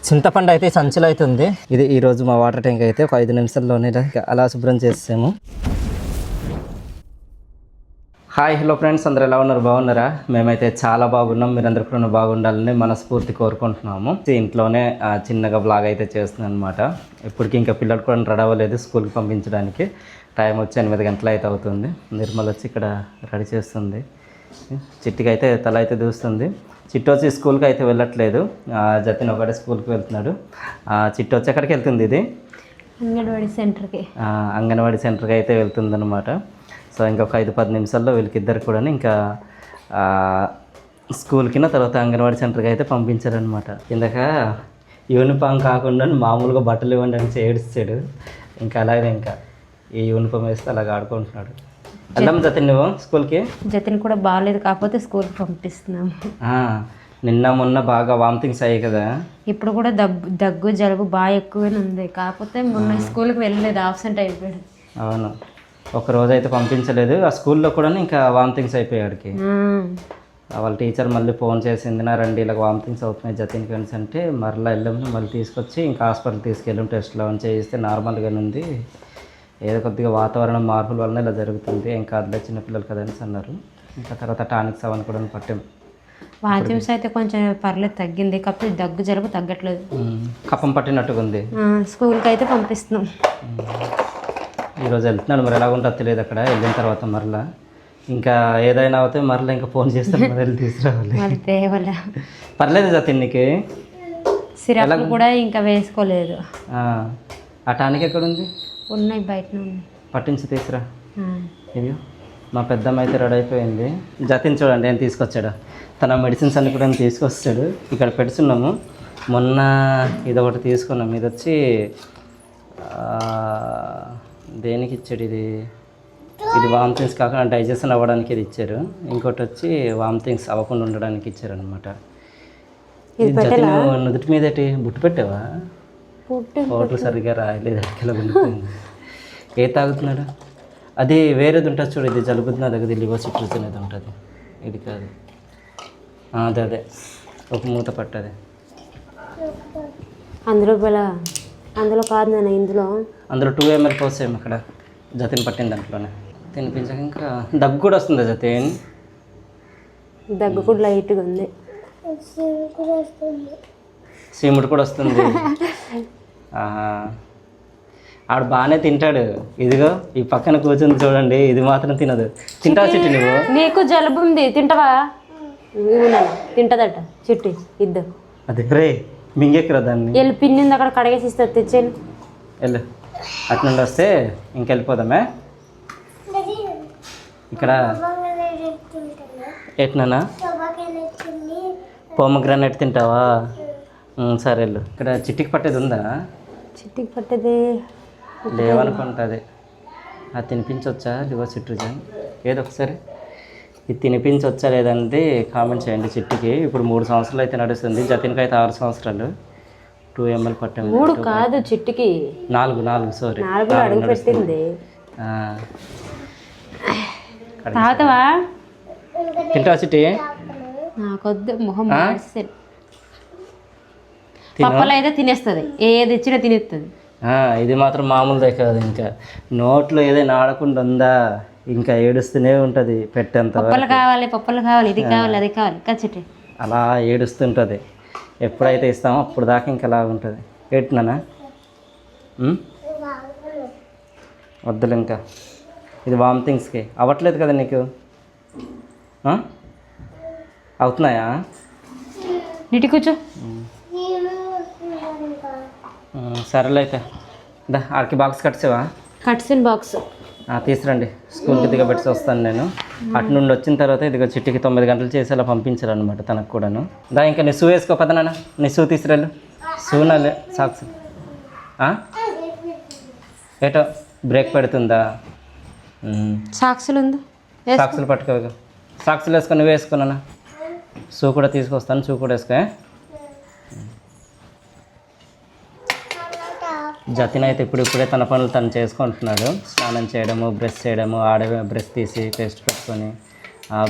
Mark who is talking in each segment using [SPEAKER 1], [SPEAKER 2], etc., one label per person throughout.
[SPEAKER 1] చింతపండు అయితే సంచులు అవుతుంది. ఇది ఈరోజు మా వాటర్ ట్యాంక్ అయితే ఒక 5 నిమిషాల్లోనే అలా శుభ్రం చేసాము. హాయ్ హలో ఫ్రెండ్స్, అందరూ ఎలా ఉన్నారు? బాగున్నారా? మేమైతే చాలా బాగున్నాం. మీరందరూ కూడా బాగుండాలని మనస్ఫూర్తి కోరుకుంటున్నాము. ఇంట్లోనే చిన్నగా బ్లాగ్ అయితే చేస్తున్నాను అనమాట. ఇప్పటికి ఇంకా పిల్లలు కూడా రెడీ అవ్వలేదు స్కూల్కి పంపించడానికి. టైం వచ్చి 8 గంటలు అయితే అవుతుంది. నిర్మల్ వచ్చి ఇక్కడ రెడీ చేస్తుంది. చిట్టికి అయితే తల అయితే దూస్తుంది. చిట్టు వచ్చి స్కూల్కి అయితే వెళ్ళట్లేదు. జతిన్ ఒకటే స్కూల్కి వెళ్తున్నాడు. చిట్టు వచ్చి ఎక్కడికి వెళ్తుంది? ఇది అంగన్వాడీ సెంటర్కి అయితే వెళ్తుంది అనమాట. సో ఇంకొక 5-10 నిమిషాల్లో వీళ్ళకిద్దరు కూడా ఇంకా స్కూల్కి తర్వాత అంగన్వాడీ సెంటర్కి అయితే పంపించారనమాట. ఇందాక యూనిఫామ్ కాకుండా మామూలుగా బట్టలు ఇవ్వండి అని ఏడిస్తాడు. ఇంకా అలాగే ఇంకా ఈ యూనిఫామ్ వేస్తే అలాగ ఆడుకుంటున్నాడు. వెళ్దాం జతిన్, నువ్వు స్కూల్కి?
[SPEAKER 2] జతిన్ కూడా బాగాలేదు, కాకపోతే స్కూల్కి పంపిస్తున్నాము.
[SPEAKER 1] నిన్న మొన్న బాగా వామిటింగ్స్ అయ్యాయి కదా.
[SPEAKER 2] ఇప్పుడు కూడా దగ్గు జలుబు బాగా ఎక్కువనే ఉంది, కాకపోతే మొన్న స్కూల్కి వెళ్ళలేదు, ఆబ్సెంట్ అయిపోయాడు.
[SPEAKER 1] అవును, ఒక రోజు అయితే పంపించలేదు. ఆ స్కూల్లో కూడా ఇంకా వామిటింగ్స్ అయిపోయాడికి. వాళ్ళ టీచర్ మళ్ళీ ఫోన్ చేసింది, నా రండి ఇలా వామిటింగ్స్ అవుతున్నాయి జతిన్కి అని అంటే, మరలా వెళ్ళాము. మళ్ళీ తీసుకొచ్చి ఇంకా హాస్పిటల్ తీసుకెళ్ళాం. టెస్ట్లో అని చేయిస్తే నార్మల్గానే ఉంది. ఏదో కొద్దిగా వాతావరణం మార్పుల వలన ఇలా జరుగుతుంది, ఇంకా అదిలే చిన్నపిల్లలు కదా అని అన్నారు. ఇంకా తర్వాత టానిక్స్ అవన్నీ కూడా పట్టాం.
[SPEAKER 2] వామిటింగ్స్ అయితే కొంచెం పర్లేదు, తగ్గింది. కాకపోతే దగ్గు జలుబు తగ్గట్లేదు,
[SPEAKER 1] కఫం పట్టినట్టుగా ఉంది.
[SPEAKER 2] స్కూల్కి అయితే పంపిస్తున్నాం.
[SPEAKER 1] ఈరోజు వెళ్తున్నాడు, మరి ఎలా ఉంటుందో తెలియదు. అక్కడ వెళ్ళిన తర్వాత మరలా ఇంకా ఏదైనా అవుతే మరలా ఇంకా ఫోన్ చేస్తే వెళ్ళి తీసుకురావాలి. పర్లేదు జతిన్, నీకు
[SPEAKER 2] సిరప్ కూడా ఇంకా వేసుకోలేదు.
[SPEAKER 1] ఆ టానిక్ ఎక్కడ ఉంది?
[SPEAKER 2] ఉన్నాయి, బయట
[SPEAKER 1] పట్టించి తీసురా. ఇది మా పెద్దమ్మ అయితే రెడీ అయిపోయింది. జతిన్ చూడండి ఏం తీసుకొచ్చాడు. తన మెడిసిన్స్ అన్ని కూడా తీసుకొచ్చాడు. ఇక్కడ పెడుతున్నాము. మొన్న ఇది ఒకటి తీసుకున్నాం. ఇది వచ్చి దేనికి ఇచ్చాడు? ఇది వామిటింగ్స్ కాకుండా డైజెషన్ అవ్వడానికి ఇది ఇచ్చారు. ఇంకోటి వచ్చి వామిటింగ్స్ అవ్వకుండా ఉండడానికి ఇచ్చారు అనమాట. జతిన్ నుదుటి మీద బుట్టు పెట్టావా? హోటల్ సరిగ్గా రాయలేదు, అక్కడికి వెళ్ళిపోయింది. ఏ తాగుతున్నాడు? అది వేరేది ఉంటుంది చూడు, ఇది జలుబుతుంది. అది లివర్ సిట్రజిన్ అనేది ఉంటుంది, ఇది కాదు. అదే ఒక మూత పట్టది.
[SPEAKER 2] అందులో కాదు నాన్న, అందులో
[SPEAKER 1] 2 ml పోసేం. అక్కడ జతిన్ పట్టిన దాంట్లోనే తినిపించాక ఇంకా దగ్గు కూడా వస్తుంది. జతిన్
[SPEAKER 2] దగ్గు కూడా లైట్గా ఉంది,
[SPEAKER 1] సీముడు కూడా వస్తుంది. ఆడు బాగానే తింటాడు. ఇదిగో ఈ పక్కన కూర్చొని చూడండి, ఇది మాత్రం తినదు. తింటావా చిట్టి నువ్వు?
[SPEAKER 2] నీకు జలుబు ఉంది, తింటావా? తింటదట చిట్టి. ఇద్దరు
[SPEAKER 1] అదే రే మింగెక్కరా దాన్ని.
[SPEAKER 2] వెళ్ళి పిన్నింది అక్కడ కడిగేసి ఇస్తుంది, తెచ్చేది.
[SPEAKER 1] వెళ్ళు, అటు నుండి వస్తే ఇంకెళ్ళిపోదామే. ఇక్కడ ఎట్నా పోమగ్రానైట్ తింటావా? సరే వెళ్ళు. ఇక్కడ చిట్టికి పట్టేది ఉందా?
[SPEAKER 2] చిట్టికి పట్టేది
[SPEAKER 1] లేవనుకుంటుంది. అది తినిపించవచ్చా లివర్ సిట్రజిన్? ఏదో ఒకసారి ఇది తినిపించవచ్చా లేదంటే కామెంట్ చేయండి. చిట్టికి ఇప్పుడు 3 సంవత్సరాలు అయితే నడుస్తుంది. జతిన్కి అయితే 6 సంవత్సరాలు. 2 ml పట్టాము.
[SPEAKER 2] 3 కాదు చిట్టికి
[SPEAKER 1] 4 సారీ
[SPEAKER 2] 4 అడుగు పెట్టింది. తాగుతావా?
[SPEAKER 1] తింటావా చిట్టి?
[SPEAKER 2] నాకొద్దు, మొహం పప్పలు అయితే తినేస్తుంది, ఏది ఇచ్చినా తినేస్తుంది.
[SPEAKER 1] ఇది మాత్రం మామూలుదే కాదు. ఇంకా నోట్లో ఏదైనా ఆడకుండా ఉందా ఇంకా ఏడుస్తూనే ఉంటుంది పెట్టేంత.
[SPEAKER 2] పప్పలు కావాలి, ఇది కావాలి, అది కావాలి, కచ్చిటి
[SPEAKER 1] అలా ఏడుస్తుంటుంది. ఎప్పుడైతే ఇస్తామో అప్పుడు దాకా ఇంకా అలా ఉంటుంది. ఏడుతున్నానా? వద్దులే, ఇంకా ఇది వామిటింగ్స్కి అవ్వట్లేదు కదా నీకు? అవుతున్నాయా?
[SPEAKER 2] నీటి కూర్చో.
[SPEAKER 1] సరేలే అయితే దా, ఆడికి బాక్స్ కట్సావా?
[SPEAKER 2] కట్సిన బాక్స్
[SPEAKER 1] తీసురండి, స్కూల్కి దిగబెట్టి వస్తాను నేను. అటు నుండి వచ్చిన తర్వాత ఇదిగో చిట్టికి 9 గంటలు చేసి అలా పంపించాలన్నమాట తనకు కూడాను. దా ఇంకా నీ షూ వేసుకో పద నాన్న, నీ షూ తీసుకురాళ్ళు. షూ నాలే సాక్స్ ఏటో బ్రేక్ పెడుతుందా?
[SPEAKER 2] సాక్సులు ఉంది,
[SPEAKER 1] సాక్సులు పట్టుకోగా. సాక్సులు వేసుకొని నువ్వు వేసుకున్నానా? షూ కూడా తీసుకొస్తాను, షూ కూడా వేసుకో. జతిన్ అయితే ఇప్పుడే తన పనులు తను చేసుకుంటున్నాడు. స్నానం చేయడము, బ్రష్ చేయడము, బ్రష్ తీసి పేస్ట్ పెట్టుకొని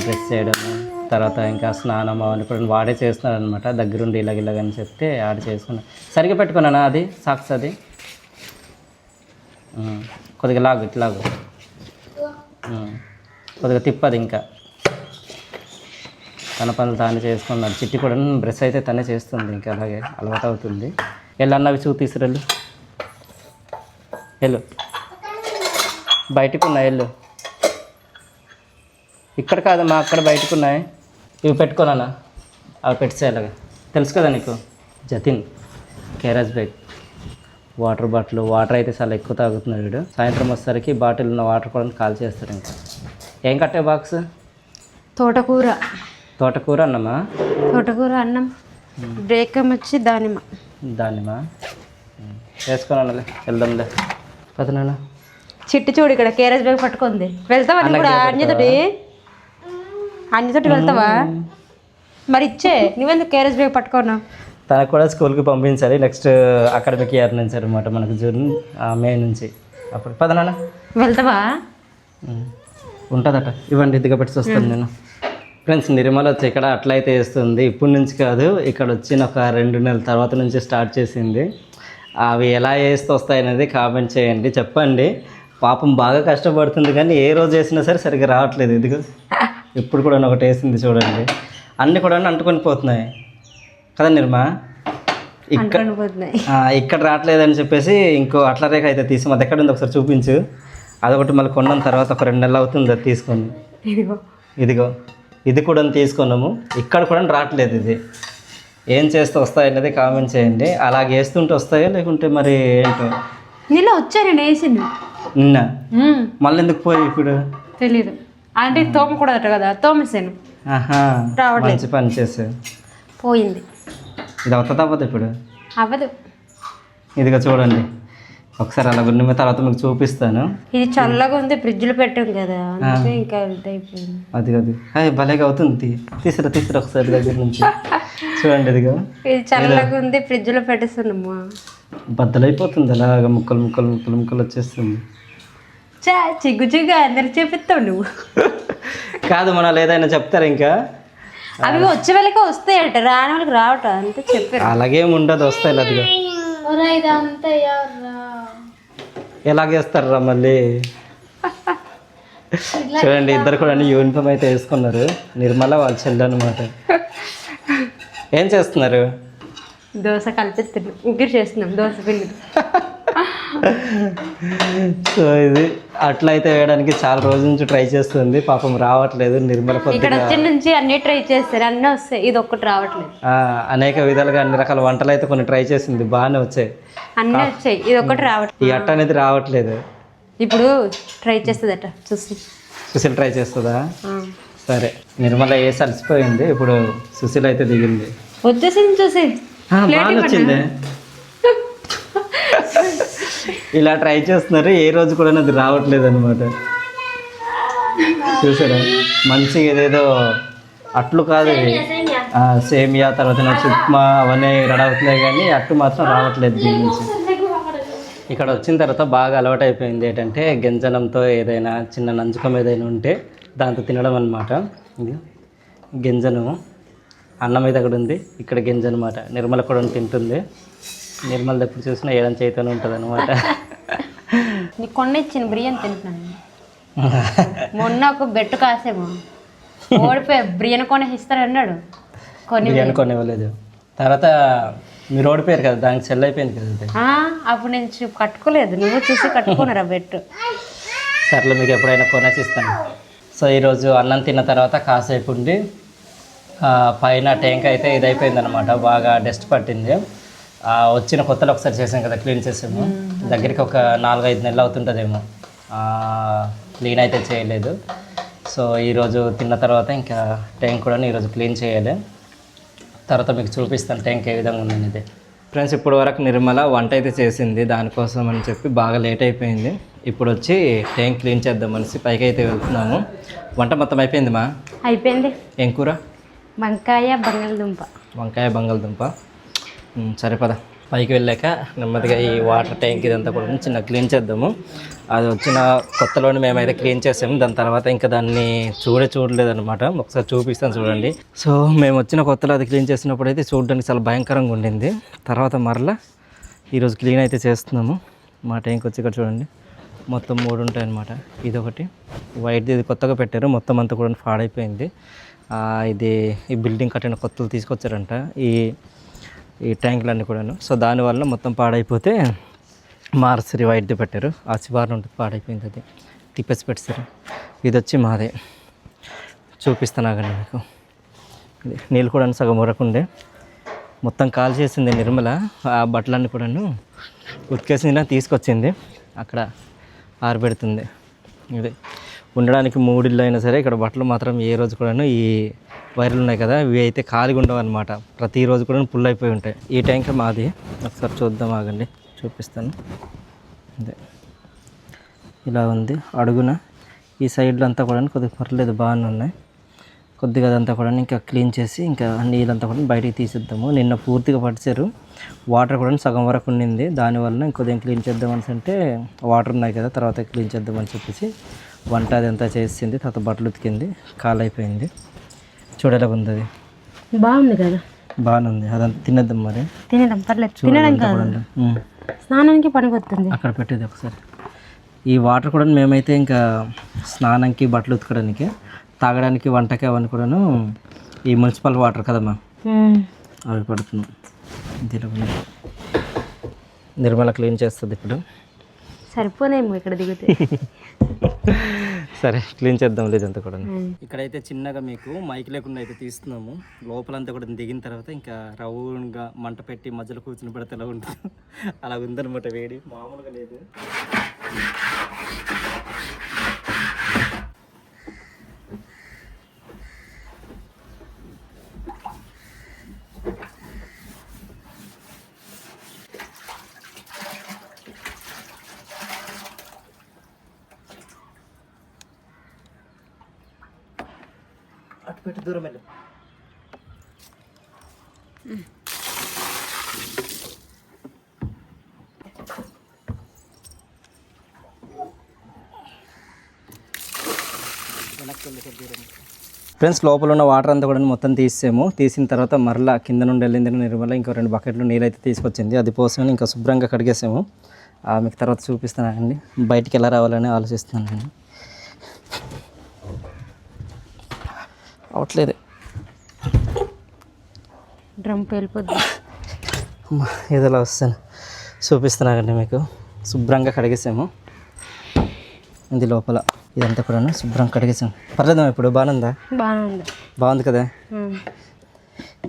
[SPEAKER 1] బ్రష్ చేయడము, తర్వాత ఇంకా స్నానం అవన్నీ కూడా వాడే చేస్తున్నాడు అనమాట. దగ్గరుండి ఇలాగని చెప్తే ఆడ చేసుకున్నా. సరిగ్గా పెట్టుకున్నానా అది సాక్స్ అది కొద్దిగా లాగు ఇట్లాగు కొద్దిగా తిప్పది. ఇంకా తన పనులు తానే చేసుకున్నాడు. చిట్టి కూడా బ్రష్ అయితే తనే చేస్తుంది. ఇంకా అలాగే అలవాటు అవుతుంది. వెళ్ళన్నవి తీసురెళ్ళు వెళ్ళు బయటకు ఉన్నాయి వెళ్ళు. ఇక్కడ కాదమ్మా అక్కడ బయటకు ఉన్నాయి. ఇవి పెట్టుకోనా అవి పెట్టేసేలాగా తెలుసు కదా నీకు. జతిన్ కేరాజ్ బ్యాగ్ వాటర్ బాటిల్ వాటర్ అయితే చాలా ఎక్కువ తాగుతున్నాడు వీడు. సాయంత్రం వచ్చేసరికి బాటిల్ ఉన్న వాటర్ కూడా కాల్ చేస్తాడు. ఇంకా ఏం కట్టే బాక్స్? తోటకూర అన్నమా?
[SPEAKER 2] తోటకూర అన్నం బ్రేకం వచ్చి దానిమ్మ
[SPEAKER 1] వేసుకోనాలే వెళ్దాంలే పదనా.
[SPEAKER 2] చిట్టి చూడు ఇక్కడ కేరాజ్ బ్యాగ్ పట్టుకుంది. వెళ్తావా కూడా అన్నితోటి వెళ్తావా? మరి ఇచ్చే నువ్వెందుకు కేరాజ్ బ్యాగ్ పట్టుకున్నా?
[SPEAKER 1] తనకు కూడా స్కూల్కి పంపించాలి నెక్స్ట్ అకాడమిక్ ఇయర్ నుంచి అనమాట. మనకు జూన్ మే నుంచి. అప్పుడు పదనా
[SPEAKER 2] వెళ్తావా?
[SPEAKER 1] ఉంటుందట. ఇవ్వండి ఇదిగా పెట్టి వస్తాను నేను. ఫ్రెండ్స్ నిర్మల వచ్చి ఇక్కడ అట్లయితే వేస్తుంది. ఇప్పటి నుంచి కాదు, ఇక్కడ వచ్చిన ఒక 2 నెలల తర్వాత నుంచి స్టార్ట్ చేసింది. అవి ఎలా వేస్తూ వస్తాయనేది కామెంట్ చేయండి, చెప్పండి. పాపం బాగా కష్టపడుతుంది కానీ ఏ రోజు వేసినా సరే సరిగ్గా రావట్లేదు. ఇదిగో ఇప్పుడు కూడా ఒకటి వేసింది చూడండి. అన్నీ కూడా అంటుకొని పోతున్నాయి కదా నిర్మా. ఇక్కడ రావట్లేదని చెప్పేసి ఇంకో అట్ల రేఖ అయితే తీసి అది ఎక్కడ ఉంది ఒకసారి చూపించు. అదొకటి మళ్ళీ కొన్నాం తర్వాత ఒక 2 నెలలు అవుతుంది అది తీసుకొని. ఇదిగో ఇది కూడా తీసుకున్నాము. ఇక్కడ కూడా రావట్లేదు. ఇది ఏం చేస్తే వస్తాయనేది కామెంట్ చేయండి. అలాగే వేస్తుంటే వస్తాయో లేకుంటే మరి ఏంటో.
[SPEAKER 2] నిన్న వచ్చా నేను వేసింది
[SPEAKER 1] నిన్న మళ్ళీ ఎందుకు పోయి ఇప్పుడు
[SPEAKER 2] తెలీదు. అంటే తోమకూడదట కదా తోమేసాను.
[SPEAKER 1] మంచి పని చేసే
[SPEAKER 2] పోయింది.
[SPEAKER 1] ఇది అవుతుంది అవ్వదు ఇప్పుడు
[SPEAKER 2] అవ్వదు.
[SPEAKER 1] ఇదిగా చూడండి ఒకసారి అలా గుండె తర్వాత మీకు చూపిస్తాను.
[SPEAKER 2] ఇది చల్లగా ఉంది ఫ్రిడ్జ్లో పెట్టాం కదా అందుకే ఇంకా అయిపోయింది.
[SPEAKER 1] అది భలేగా అవుతుంది. తీసురా ఒకసారి దగ్గర నుంచి చూడండి. ఇదిగా
[SPEAKER 2] ఇది చల్లగా ఉంది ఫ్రిడ్జ్లో పెట్టేస్తున్నాము.
[SPEAKER 1] బద్దలైపోతుంది అలాగా ముక్కలు వచ్చేస్తుంది.
[SPEAKER 2] చిగ్గు అందరికి చూపిస్తావు నువ్వు.
[SPEAKER 1] కాదు మన ఏదైనా చెప్తారా ఇంకా?
[SPEAKER 2] అవి వచ్చే వాళ్ళకి వస్తాయట రాని వాళ్ళకి రావట అంతే చెప్పారు.
[SPEAKER 1] అలాగేం ఉండదు వస్తాయి. అదిగా ఎలాగేస్తారా మళ్ళీ? చూడండి ఇద్దరు కూడా యూనిఫామ్ అయితే వేసుకున్నారు. నిర్మల వాళ్ళ చెల్లి అనమాట. ఏం చేస్తున్నారు?
[SPEAKER 2] దోశ కలిపిస్తున్నాం. ముగ్గురు చేస్తున్నాం దోశ పిండి.
[SPEAKER 1] సో ఇది అట్లా అయితే వేయడానికి చాలా రోజుల నుంచి ట్రై చేస్తుంది. పాపం రావట్లేదు. నిర్మల
[SPEAKER 2] ఇక్కడ వచ్చిన నుంచి అన్ని ట్రై చేస్తారు, అన్నీ వస్తాయి, ఇది ఒక్కటి రావట్లేదు.
[SPEAKER 1] అనేక విధాలుగా అన్ని రకాల వంటలు అయితే కొన్ని ట్రై చేసింది, బాగానే వచ్చాయి,
[SPEAKER 2] అన్నీ వచ్చాయి, ఇది ఒక్కటి రావట్లేదు.
[SPEAKER 1] ఈ అట్ట అనేది రావట్లేదు.
[SPEAKER 2] ఇప్పుడు ట్రై చేస్తుందట
[SPEAKER 1] సుశీల్ ట్రై చేస్తుందా? సరే నిర్మల వేసి అలసిపోయింది. ఇప్పుడు సుశీల్ అయితే దిగింది.
[SPEAKER 2] వచ్చేసింది చూసి
[SPEAKER 1] బాగా వచ్చింది. ఇలా ట్రై చేస్తున్నారు, ఏ రోజు కూడా అది రావట్లేదు అనమాట. చూసారా మంచిగా ఏదేదో అట్లు కాదు ఇది సేమియా తర్వాత ఉప్మా అవన్నీ రెడీ అవుతున్నాయి కానీ అట్టు మాత్రం రావట్లేదు దీని నుంచి. ఇక్కడ వచ్చిన తర్వాత బాగా అలవాటు అయిపోయింది ఏంటంటే గింజనంతో ఏదైనా చిన్న నంచుకం ఏదైనా ఉంటే దాంతో తినడం అనమాట. ఇది గింజను అన్నం మీద కూడా ఉంది, ఇక్కడ గింజ అనమాట. నిర్మల కూడా తింటుంది. నిర్మల ఎప్పుడు చూసినా ఏదైనా చేతనే ఉంటుంది అనమాట.
[SPEAKER 2] నీకు కొన్న ఇచ్చిన బిర్యానీ తింటున్నాను. మొన్న ఒక బెట్టు కాసేమో ఓడిపోయి బిర్యానీ కొని ఇస్తారన్నాడు,
[SPEAKER 1] బిర్యానీ కొనివ్వలేదు. తర్వాత మీరు ఓడిపోయారు కదా, దానికి సెల్ అయిపోయింది కదా.
[SPEAKER 2] అప్పుడు నేను కట్టుకోలేదు, నువ్వు చూసి కట్టుకున్నారా బెట్టు.
[SPEAKER 1] సర్లే మీకు ఎప్పుడైనా కొనేసి ఇస్తాను. సో ఈరోజు అన్నం తిన్న తర్వాత కాసేపు ఉండి పైన ట్యాంక్ అయితే ఇది అయిపోయింది అనమాట, బాగా డస్ట్ పట్టింది. వచ్చిన కొత్తలో ఒకసారి చేసాం కదా, క్లీన్ చేసాము. దగ్గరికి ఒక 4-5 నెలలు అవుతుంటుందేమో క్లీన్ అయితే చేయలేదు. సో ఈరోజు తిన్న తర్వాత ఇంకా ట్యాంక్ కూడా ఈరోజు క్లీన్ చేయాలి. తర్వాత మీకు చూపిస్తాను ట్యాంక్ ఏ విధంగా ఉందనేది. ఫ్రెండ్స్ ఇప్పటి వరకు నిర్మల వంట అయితే చేసింది, దానికోసం అని చెప్పి బాగా లేట్ అయిపోయింది. ఇప్పుడు వచ్చి ట్యాంక్ క్లీన్ చేద్దామనేసి పైకి అయితే వెళ్తున్నాము. వంట మొత్తం అయిపోయింది మా?
[SPEAKER 2] అయిపోయింది.
[SPEAKER 1] ఏం కూర?
[SPEAKER 2] వంకాయ బంగాళదుంప.
[SPEAKER 1] వంకాయ బంగాళదుంప. సరే పద పైకి వెళ్ళాక నెమ్మదిగా ఈ వాటర్ ట్యాంక్ ఇదంతా కూడా చిన్న క్లీన్ చేద్దాము. అది వచ్చిన కొత్తలోనే మేమైతే క్లీన్ చేసాము. దాని తర్వాత ఇంకా దాన్ని చూడలేదన్నమాట. ఒకసారి చూపిస్తాను చూడండి. సో మేము వచ్చిన కొత్తలో అది క్లీన్ చేసినప్పుడు అయితే చూడడానికి చాలా భయంకరంగా ఉండింది. తర్వాత మరలా ఈరోజు క్లీన్ అయితే చేస్తున్నాము. మా ట్యాంక్ వచ్చి ఇక్కడ చూడండి, మొత్తం 3 ఉంటాయన్నమాట. ఇదొకటి వైట్ది, ఇది కొత్తగా పెట్టారు, మొత్తం అంతా కూడా పాడైపోయింది. ఇది ఈ బిల్డింగ్ కట్టిన కొత్తలు తీసుకొచ్చారంట ఈ ట్యాంకులన్నీ కూడాను. సో దానివల్ల మొత్తం పాడైపోతే మార్సరి వైట్ది పెట్టారు. ఆ శివారు ఉంటుంది, పాడైపోయింది, అది తిప్పేసి పెట్టారు. ఇది వచ్చి మాదే, చూపిస్తాను ఆగండి మీకు. నీళ్ళు కూడా సగం వరకుండే మొత్తం కాల్ చేసింది నిర్మల. ఆ బట్టలన్నీ కూడాను ఉతికేసింది, తీసుకొచ్చింది, అక్కడ ఆరబెడుతుంది. ఇది ఉండడానికి 3 ఇళ్ళు అయినా సరే ఇక్కడ బట్టలు మాత్రం ఏ రోజు కూడాను ఈ వైర్లు ఉన్నాయి కదా, ఇవి అయితే ఖాళీగా ఉండవు అనమాట. ప్రతిరోజు కూడా ఫుల్ అయిపోయి ఉంటాయి. ఈ ట్యాంక్ మాది, ఒకసారి చూద్దాం ఆగండి, చూపిస్తాను. అదే ఇలా ఉంది అడుగున. ఈ సైడ్లో అంతా కూడా కొద్దిగా పర్లేదు, బాగానే ఉన్నాయి. కొద్దిగా అదంతా కూడా ఇంకా క్లీన్ చేసి ఇంకా నీళ్ళంతా కూడా బయటికి తీసిద్దాము. నిన్న పూర్తిగా పట్టించారు, వాటర్ కూడా సగం వరకు ఉండింది. దానివల్ల ఇంకొద్దిగా క్లీన్ చేద్దామని అంటే వాటర్ ఉన్నాయి కదా, తర్వాత క్లీన్ చేద్దామని చెప్పేసి వంట అదంతా చేసింది. తర్వాత బట్టలు ఉతికింది, కాలు అయిపోయింది. చూడేలా ఉంది, అది
[SPEAKER 2] బాగుంది కదా,
[SPEAKER 1] బాగానే ఉంది. అదంతా తినేద్దాం మరి,
[SPEAKER 2] తినేద్దాం, పర్లేదు. తినడం కాదు, స్నానానికి పనికొస్తుంది.
[SPEAKER 1] అక్కడ పెట్టేది ఒకసారి. ఈ వాటర్ కూడా మేమైతే ఇంకా స్నానానికి, బట్టలు ఉతకడానికి, తాగడానికి, వంటకి అవన్నీ కూడాను ఈ మున్సిపల్ వాటర్ కదమ్మా, అవి పడుతున్నాం. దీనిలో నిర్మల క్లీన్ చేస్తుంది ఇప్పుడు.
[SPEAKER 2] సరిపోనేమో ఇక్కడ దిగితే.
[SPEAKER 1] సరే క్లీన్ చేద్దాం లేదంతా కూడా. ఇక్కడైతే చిన్నగా మీకు మైక్ లేకుండా అయితే తీస్తున్నాము. లోపలంతా కూడా దిగిన తర్వాత ఇంకా రౌండ్గా మంట పెట్టి మధ్యలో కూర్చుని పెడితే ఎలా ఉంటుంది అలా ఉందన్నమాట. వేడి మామూలుగా లేదు. అటు పెట్టి దూరం వెళ్ళు. ఫ్రెండ్స్, లోపల ఉన్న వాటర్ అంతా కూడా మొత్తం తీసాము. తీసిన తర్వాత మరలా కింద నుండి వెళ్ళింది నిర్మల ఇంకో 2 బకెట్లు నీళ్ళు అయితే తీసుకొచ్చింది. అది పోసుకొని ఇంకా శుభ్రంగా కడిగేసాము. మీకు తర్వాత చూపిస్తానండి, బయటికి ఎలా రావాలని ఆలోచిస్తున్నాను. అవట్లేదు,
[SPEAKER 2] డ్రమ్ పేలిపోద్ది.
[SPEAKER 1] ఏదోలా వస్తాను, చూపిస్తున్నానండి మీకు. శుభ్రంగా కడిగేసాము. ఇది లోపల ఇదంతా కూడా శుభ్రంగా కడిగేసాము. పర్లేదా ఇప్పుడు? బాగుందా? బాగుంది కదా.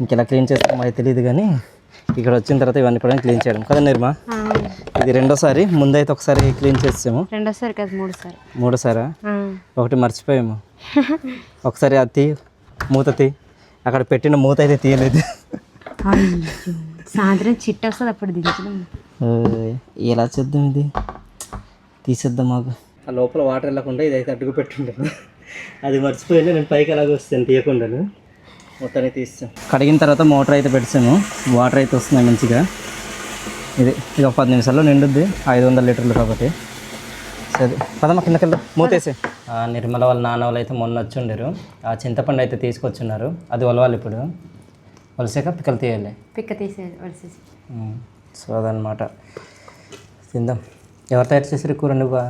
[SPEAKER 1] ఇంకెలా క్లీన్ చేస్తామో అది తెలియదు, కానీ ఇక్కడ వచ్చిన తర్వాత ఇవన్నీ కూడా క్లీన్ చేయడం కదా నిర్మా. ఇది 2వ సారి, ముందైతే ఒకసారి క్లీన్ చేసాము.
[SPEAKER 2] 2వ సారి కాదు,
[SPEAKER 1] 3వ సారా? ఒకటి మర్చిపోయాము. ఒకసారి అది మూత అక్కడ పెట్టిన మూత అయితే తీయలేదు.
[SPEAKER 2] సాయంత్రం చిట్ట వస్తుంది, అప్పుడు దించడం.
[SPEAKER 1] ఎలా చేద్దాం, ఇది తీసేద్దాం. మాకు ఆ లోపల వాటర్ వెళ్ళకుండా ఇదైతే అడ్డుకు పెట్టుంటాను. అది మర్చిపోయింది, నేను పైకి ఎలాగ వస్తాను తీయకుండాను. మొత్తాన్ని తీస్తాం. కడిగిన తర్వాత మోటార్ అయితే పెట్టాము. వాటర్ అయితే వస్తున్నాయి మంచిగా. ఇది 10 నిమిషాల్లో నిండుద్ది, 500 లీటర్లు కాబట్టి. సరే పదమ్మ కిందకెళ్ళి మూతేసే. నిర్మల వాళ్ళ నాన్న వాళ్ళు అయితే మొన్న వచ్చి ఉండరు. ఆ చింతపండు అయితే తీసుకొచ్చున్నారు. అది ఒలవాలి ఇప్పుడు. వలసాక పిక్కలు తీయాలి.
[SPEAKER 2] పిక్క తీసేది వలసేసి.
[SPEAKER 1] సో అదనమాట. తిందాం. ఎవరు తయారు చేసారు కూర? నువ్వా?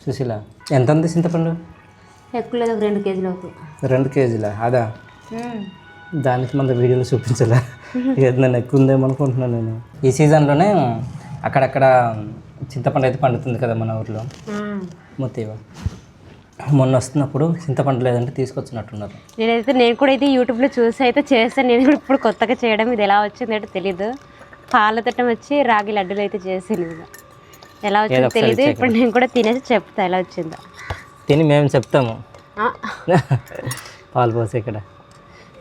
[SPEAKER 1] సుశీల. ఎంత ఉంది చింతపండు?
[SPEAKER 2] ఎక్కువ లేదు, 2 కేజీలు అవుతాయి.
[SPEAKER 1] 2 కేజీలా? అదా, దానికి మన వీడియోలో చూపించాలా? ఏదైనా ఎక్కువ ఉందేమో అనుకుంటున్నాను నేను. ఈ సీజన్లోనే అక్కడక్కడ చింతపండు అయితే పండుతుంది కదా మన ఊర్లో. మొత్తం మొన్న వస్తున్నప్పుడు చింతపండు లేదంటే తీసుకొచ్చినట్టున్నారు.
[SPEAKER 2] నేను కూడా అయితే యూట్యూబ్లో చూసి అయితే చేస్తాను. నేను కూడా ఇప్పుడు కొత్తగా చేయడం, ఇది ఎలా వచ్చింది అంటే తెలీదు. పాల తిట్టం వచ్చి రాగి లడ్డూలు అయితే చేసాను. ఎలా వచ్చిందో తెలీదు. ఇప్పుడు నేను కూడా తినేసి చెప్తా ఎలా వచ్చిందో.
[SPEAKER 1] తిని మేము చెప్తాము. పాలు పోసి ఇక్కడ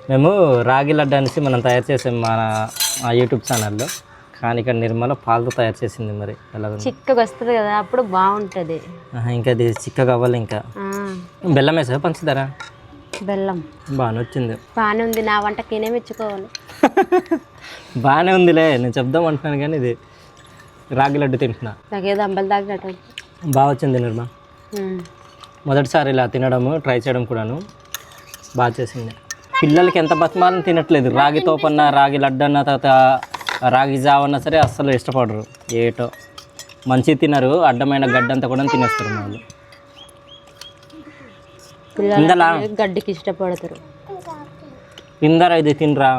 [SPEAKER 1] మేము రాగి లడ్డు అనేసి మనం తయారు చేసాము మన యూట్యూబ్ ఛానల్లో. కానీ ఇక్కడ నిర్మల పాలతో తయారు చేసింది. మరి ఎలా
[SPEAKER 2] చిక్కగా వస్తుంది కదా, అప్పుడు బాగుంటుంది.
[SPEAKER 1] ఇంకా అది చిక్కగా అవ్వాలి. ఇంకా బెల్లం వేసా, పంచదార?
[SPEAKER 2] బెల్లం
[SPEAKER 1] బాగానే వచ్చింది.
[SPEAKER 2] బాగానే ఉంది. నా వంటకి నేనే మెచ్చుకోవాలి.
[SPEAKER 3] బాగానే ఉందిలే, నేను చెప్దాం అంటున్నాను కానీ ఇది రాగి లడ్డు తింటున్నా.
[SPEAKER 2] నాకేదో అంబలి తాగినట్టు.
[SPEAKER 3] బాగా వచ్చింది నిర్మా. మొదటిసారి ఇలా తినడము, ట్రై చేయడం కూడాను బాగా చేసింది. పిల్లలకి ఎంత బతిమాలని తినట్లేదు. రాగి తోపన్నా, రాగి లడ్డు అన్న, తర్వాత రాగి జావ అన్నా సరే అస్సలు ఇష్టపడరు. ఏటో మంచి తినరు, అడ్డమైన గడ్డంతా కూడా తినేస్తారు వాళ్ళు. ఇందలా
[SPEAKER 2] గడ్డికి ఇష్టపడతారు.
[SPEAKER 3] ఇందరా ఇది తినరా,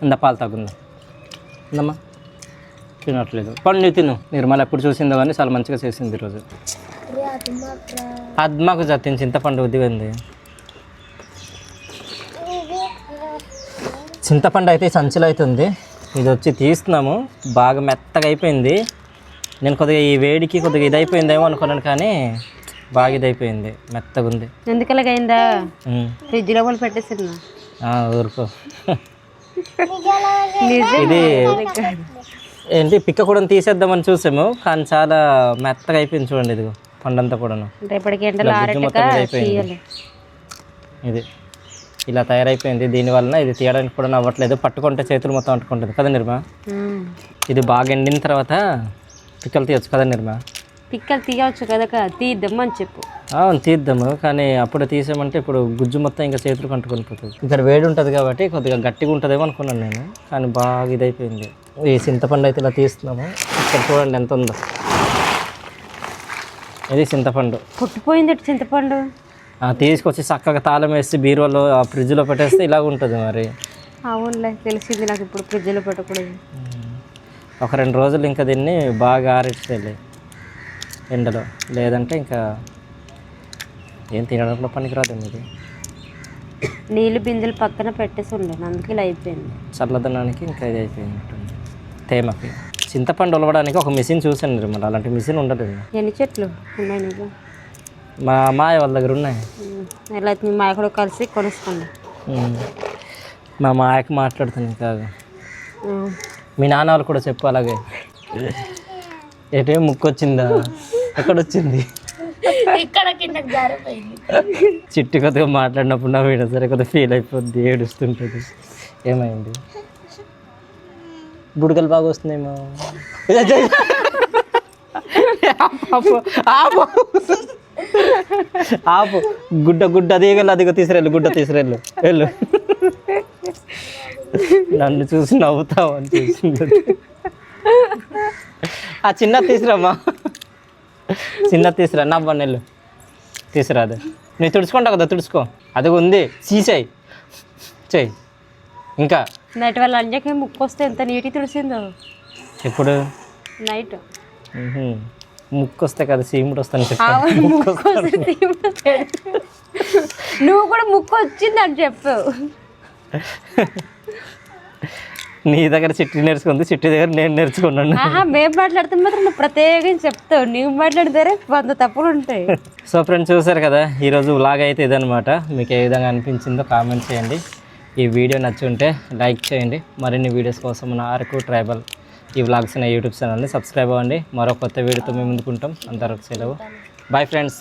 [SPEAKER 3] ఇంద పాలు తాగుందా, ఇందమ్మా. తినట్లేదు. పండు తిను. నిర్మల ఎప్పుడు చూసిందో కానీ చాలా మంచిగా చేసింది ఈరోజు. పద్మకు జతించి చింతపండు ఉద్దిగింది. చింతపండు అయితే సంచులు అవుతుంది. ఇది వచ్చి తీస్తున్నాము. బాగా మెత్తగా అయిపోయింది. నేను కొద్దిగా ఈ వేడికి కొద్దిగా ఇది అయిపోయిందేమో అనుకున్నాను, కానీ బాగా ఇది అయిపోయింది, మెత్తగా ఉంది.
[SPEAKER 2] ఎందుకలాగైందా? ఫ్రిడ్జ్లో కూడా పెట్టేసింది.
[SPEAKER 3] ఊరుకో. ఇది ఏంటి పిక్క కూడా తీసేద్దామని చూసాము, కానీ చాలా మెత్తగా అయిపోయింది. చూడండి ఇదిగో పండంతా కూడాను. ఇది ఇలా తయారైపోయింది. దీనివల్ల ఇది తీయడానికి కూడా అవ్వట్లేదు. పట్టుకుంటే చేతులు మొత్తం అంటుకుంటుంది కదా నిర్మా. ఇది బాగా ఎండిన తర్వాత పిక్కలు తీయచ్చు కదా నిర్మా.
[SPEAKER 2] పిక్కలు తీయవచ్చు కదా, తీద్దామని చెప్పు.
[SPEAKER 3] తీద్దాము, కానీ అప్పుడు తీసామంటే ఇప్పుడు గుజ్జు మొత్తం ఇంకా చేతులు అంటుకొని పోతుంది. ఇక్కడ వేడి ఉంటుంది కాబట్టి కొద్దిగా గట్టిగా ఉంటుందేమో అనుకున్నాను నేను, కానీ బాగా ఇదైపోయింది. ఈ చింతపండు అయితే ఇలా తీస్తున్నాము. ఇక్కడ చూడండి ఎంత ఉందో. ఇది చింతపండు.
[SPEAKER 2] పుట్టిపోయింది చింతపండు.
[SPEAKER 3] తీసుకొచ్చి చక్కగా తాళం వేసి బీరువాలో ఫ్రిడ్జ్లో పెట్టేస్తే ఇలాగ ఉంటుంది మరి.
[SPEAKER 2] అవునులే, తెలిసింది నాకు ఇప్పుడు ఫ్రిడ్జ్లో పెట్టకూడదు.
[SPEAKER 3] ఒక 2 రోజులు ఇంకా దీన్ని బాగా ఆరెట్టే ఎండలో, లేదంటే ఇంకా ఏం తినడంలో పనికిరాదు. ఇది
[SPEAKER 2] నీళ్ళు బిందెలు పక్కన పెట్టేసి ఉండను, అందుకే ఇలా అయిపోయింది.
[SPEAKER 3] చల్లదనానికి ఇంకా ఇది అయిపోయింది. తేమకి చింతపండు ఉలవడానికి ఒక మిషన్ చూసాను నిర్మల, అలాంటి మిషన్ ఉండదు.
[SPEAKER 2] ఎన్ని చెట్లు ఉన్నాయి నీకు?
[SPEAKER 3] మా మాయ వాళ్ళ దగ్గర ఉన్నాయి.
[SPEAKER 2] ఎలా మీ మాయ కూడా కలిసి కొనుక్కోండి.
[SPEAKER 3] మా మాయకి మాట్లాడుతాను కాదు. మీ నాన్న వాళ్ళు కూడా చెప్పు అలాగే. ఏటే ముక్కు వచ్చిందా, ఎక్కడొచ్చింది? చిట్టి కొద్దిగా మాట్లాడినప్పుడు నా వీడ సరే కొద్దిగా ఫీల్ అయిపోద్ది, ఏడుస్తుంటుంది. ఏమైంది? బుడగలు బాగా వస్తున్నాయేమో. ఆపు, గుడ్డ అదిగలు అదిగో తీసురెళ్ళు, గుడ్డ తీసురెళ్ళు, వెళ్ళు. నన్ను చూసి నవ్వుతావు అని చూసింది. ఆ చిన్న తీసురమ్మా, చిన్న తీసురా. నవ్వండి వెళ్ళు, తీసురా. అదే నువ్వు తుడుచుకుంటావు కదా, తుడుచుకో. అది ఉంది, సీసాయి చెయ్యి. ఇంకా
[SPEAKER 2] నైట్ వాళ్ళ అంజకి ముక్కు వస్తే ఎంత నీటి తుడిసిందో.
[SPEAKER 3] ఎప్పుడు?
[SPEAKER 2] నైట్.
[SPEAKER 3] ముక్కు వస్తే కదా సీముడు వస్తాను.
[SPEAKER 2] నువ్వు కూడా ముక్కు వచ్చింది అని చెప్పు.
[SPEAKER 3] నీ దగ్గర చిట్టి నేర్చుకుంది, చిట్టి దగ్గర నేను నేర్చుకున్నాను.
[SPEAKER 2] మేము మాట్లాడితే మాత్రం నువ్వు ప్రత్యేకంగా చెప్తావు, నువ్వు మాట్లాడితే 100 తప్పులు ఉంటాయి.
[SPEAKER 3] సో ఫ్రెండ్స్ చూసారు కదా, ఈరోజు వ్లాగ్ అయితే ఇదనమాట. మీకు ఏ విధంగా అనిపించిందో కామెంట్ చేయండి. ఈ వీడియో నచ్చి ఉంటే లైక్ చేయండి. మరిన్ని వీడియోస్ కోసం మన అరకు ట్రైబల్ ఈ వ్లాగ్స్ అనే యూట్యూబ్ ఛానల్ని సబ్స్క్రైబ్ అవ్వండి. మరో కొత్త వీడియోతో మేము ముందుకుంటాం. అంతవరకు సెలవు. Bye friends.